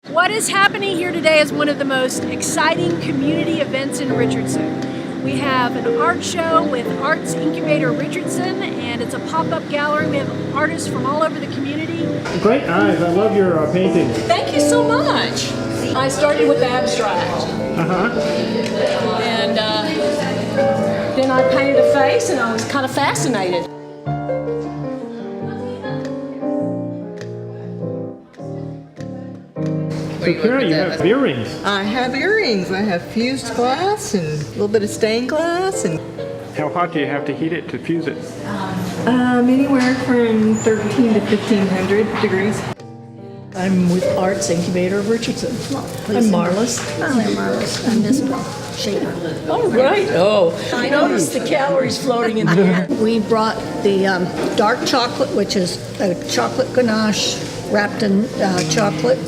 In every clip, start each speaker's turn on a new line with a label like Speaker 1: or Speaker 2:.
Speaker 1: What is happening here today is one of the most exciting community events in Richardson. We have an art show with Arts Incubator Richardson, and it's a pop-up gallery. We have artists from all over the community.
Speaker 2: Great eyes. I love your painting.
Speaker 3: Thank you so much. I started with abstract. And then I painted a face, and I was kind of fascinated.
Speaker 2: So Cara, you have earrings.
Speaker 4: I have earrings. I have fused glass and a little bit of stained glass. And
Speaker 2: How hot do you have to heat it to fuse it?
Speaker 4: anywhere from 13 to 1500 degrees.
Speaker 5: I'm with Arts Incubator of Richardson. I'm Marlis.
Speaker 6: I'm Marlis. I'm Isabel Shaper.
Speaker 5: Oh, right. Oh, I noticed the calories floating in the air.
Speaker 6: We brought the dark chocolate, which is a chocolate ganache wrapped in chocolate.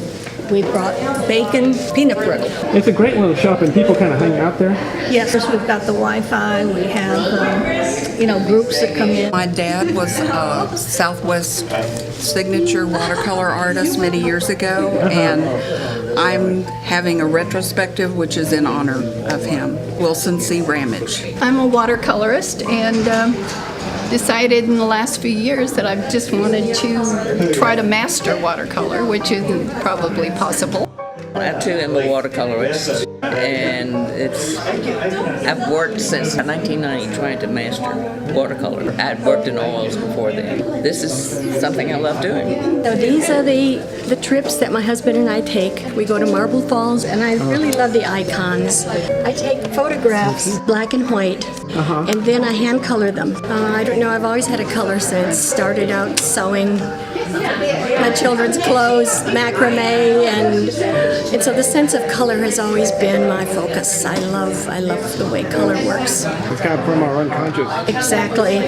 Speaker 6: We brought bacon peanut brittle.
Speaker 2: It's a great little shop, and people kind of hang out there.
Speaker 6: Yes, we've got the Wi-Fi. We have, groups that come in.
Speaker 7: My dad was a Southwest signature watercolor artist many years ago, and I'm having a retrospective which is in honor of him, Wilson C. Ramage.
Speaker 8: I'm a watercolorist and decided in the last few years that I've just wanted to try to master watercolor, which isn't probably possible.
Speaker 9: I too am a watercolorist, and I've worked since 1990 trying to master watercolor. I'd worked in oils before then. This is something I love doing.
Speaker 10: So these are the trips that my husband and I take. We go to Marble Falls, and I really love the icons. I take photographs, black and white, and then I hand color them. I don't know, I've always had a color sense. Started out sewing my children's clothes, macrame, and so the sense of color has always been my focus. I love the way color works.
Speaker 2: It's kind of from our unconscious.
Speaker 10: Exactly.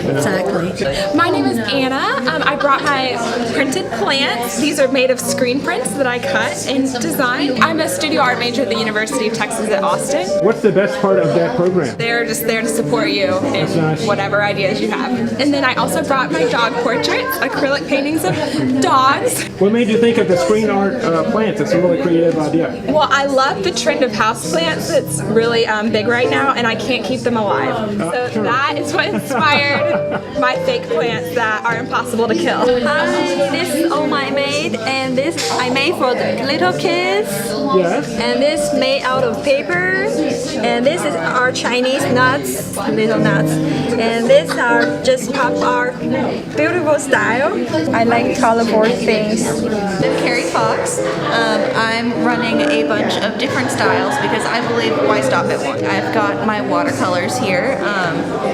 Speaker 11: My name is Anna. I brought my printed plants. These are made of screen prints that I cut and designed. I'm a studio art major at the University of Texas at Austin.
Speaker 2: What's the best part of that program?
Speaker 11: They're just there to support you in whatever ideas you have. And then I also brought my dog portraits, acrylic paintings of dogs.
Speaker 2: What made you think of the screen art plants? It's a really creative idea.
Speaker 11: Well, I love the trend of houseplants that's really big right now, and I can't keep them alive. So that is what inspired my fake plants that are impossible to kill.
Speaker 12: This is all I made, and this I made for the little kids.
Speaker 2: Yes.
Speaker 12: And this made out of paper, and this is our Chinese nuts, little nuts. And these are just pop art, beautiful style. I like colorful things.
Speaker 13: I'm Carrie Fox. I'm running a bunch of different styles because I believe why stop at one. I've got my watercolors here,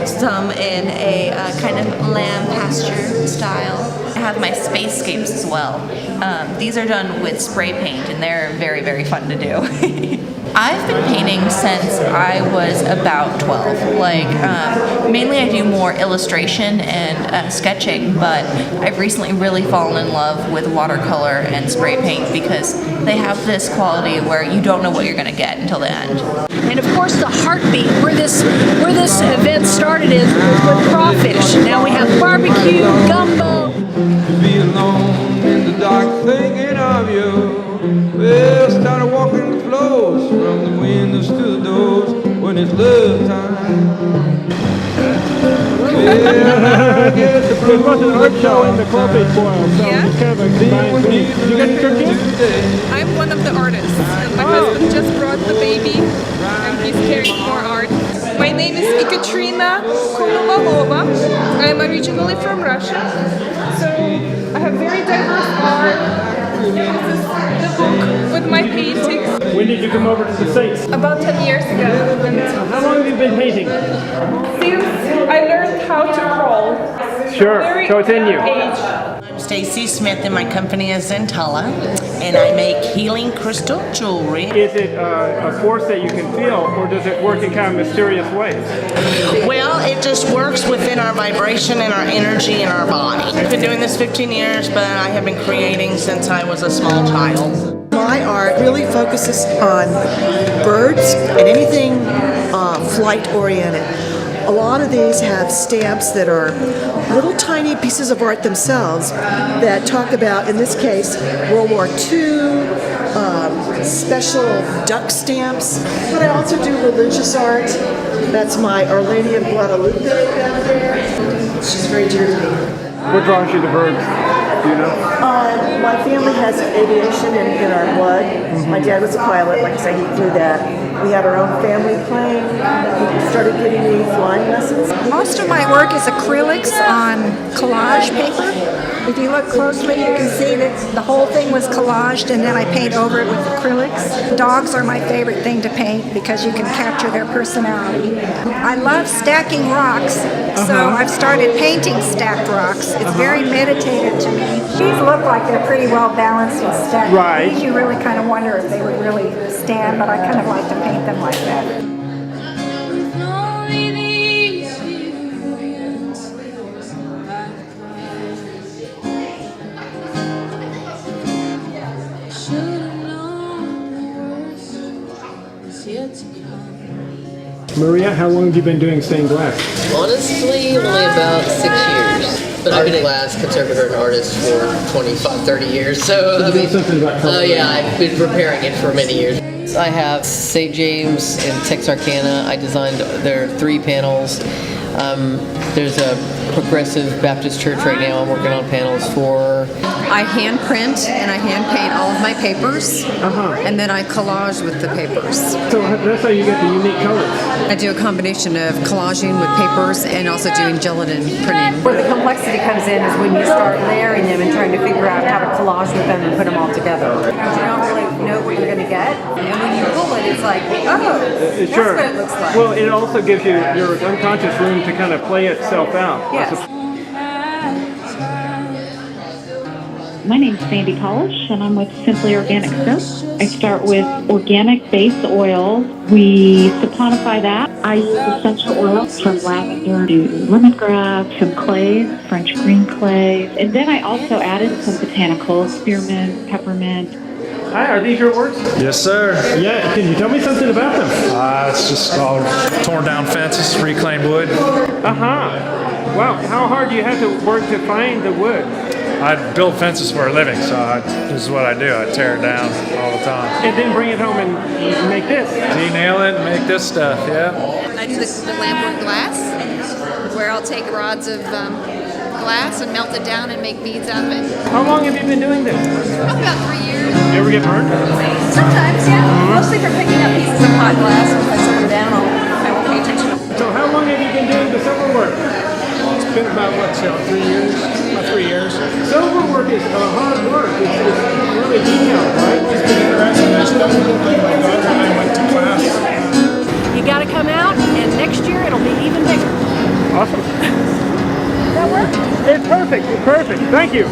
Speaker 13: some in a kind of lamb pasture style. I have my spacescapes as well. These are done with spray paint, and they're very, very fun to do. I've been painting since I was about 12. Mainly I do more illustration and sketching, but I've recently really fallen in love with watercolor and spray paint because they have this quality where you don't know what you're going to get until the end.
Speaker 1: And of course, the heartbeat where this event started is with Crawfish. Now we have barbecue, gumbo.
Speaker 14: To be alone in the dark thinking of you. Well, started walking the floors from the windows to the doors when it's love time. Well, I guess the
Speaker 2: It was an art show in the Crawfish boil, so it's kind of a combined thing. Did you get to cook yet?
Speaker 11: I'm one of the artists. My husband just brought the baby, and he's carrying more art. My name is Ekaterina Konovalova. I'm originally from Russia, so I have very diverse art. This is the book with my paintings.
Speaker 2: When did you come over to the States?
Speaker 11: About 10 years ago.
Speaker 2: How long have you been painting?
Speaker 11: Since I learned how to crawl.
Speaker 2: Sure, so it's in you.
Speaker 15: I'm Stacy Smith, and my company is Zentala, and I make healing crystal jewelry.
Speaker 2: Is it a force that you can feel, or does it work in kind of mysterious ways?
Speaker 15: Well, it just works within our vibration and our energy in our body. I've been doing this 15 years, but I have been creating since I was a small child.
Speaker 4: My art really focuses on birds and anything flight-oriented. A lot of these have stamps that are little tiny pieces of art themselves that talk about, in this case, World War II, special duck stamps. But I also do religious art. That's my Our Lady of Guadalupe down there. She's very dear to me.
Speaker 2: What draws you to birds? Do you know?
Speaker 4: My family has aviation in our blood. My dad was a pilot, like I said, he flew that. We had our own family plane. He started giving me flying lessons.
Speaker 16: Most of my work is acrylics on collage paper. If you look closely, you can see that the whole thing was collaged and then I paint over it with acrylics. Dogs are my favorite thing to paint because you can capture their personality. I love stacking rocks, so I've started painting stacked rocks. It's very meditative to me. These look like they're pretty well balanced and stacked.
Speaker 2: Right.
Speaker 16: These you really kind of wonder if they would really stand, but I kind of like to paint them like that.
Speaker 2: Maria, how long have you been doing stained glass?
Speaker 17: Honestly, only about 6 years. But I've been a glass conservator and artist for 25, 30 years. So, I mean, yeah, I've been preparing it for many years. I have St. James and Texarkana. I designed their 3 panels. There's a Progressive Baptist Church right now I'm working on panels for.
Speaker 18: I hand print and I hand paint all of my papers, and then I collage with the papers.
Speaker 2: So that's how you get the unique colors.
Speaker 18: I do a combination of collaging with papers and also doing gelatin printing.
Speaker 19: Where the complexity comes in is when you start layering them and trying to figure out how to collage with them and put them all together. You don't really know what you're going to get, and when you pull it, it's like, oh, that's
Speaker 2: Sure.
Speaker 19: what it looks like.
Speaker 2: Well, it also gives you your unconscious room to kind of play itself out.
Speaker 19: Yes.
Speaker 20: My name's Sandy College, and I'm with Simply Organic Soap. I start with organic base oil. We saponify that. I use essential oils from lavender to lemongrass, some clays, French green clay, and then I also added some botanicals, spearmint, peppermint.
Speaker 2: Hi, are these your works?
Speaker 21: Yes, sir.
Speaker 2: Yeah, can you tell me something about them?
Speaker 21: It's just all torn down fences, reclaimed wood.
Speaker 2: Wow, how hard do you have to work to find the wood?
Speaker 21: I build fences for a living, so this is what I do. I tear it down all the time.
Speaker 2: And then bring it home and make this.
Speaker 21: Denail it and make this stuff, yeah.
Speaker 8: I do the lampwork glass, where I'll take rods of glass and melt it down and make beads out of it.
Speaker 2: How long have you been doing this?
Speaker 8: Probably about 3 years.
Speaker 2: You ever get burned?
Speaker 19: Sometimes, yeah. Mostly for picking up pieces of hot glass. If I set them down, I won't pay attention.
Speaker 2: So how long have you been doing the silver work?
Speaker 21: It's been about, 3 years? About 3 years.
Speaker 2: Silver work is hard work. It's really detailed, right?
Speaker 21: It's been interesting. I studied with my daughter and I went to class.
Speaker 1: You got to come out, and next year it'll be even bigger.
Speaker 2: Awesome.
Speaker 1: Does that work?
Speaker 2: It's perfect. It's perfect. Thank you.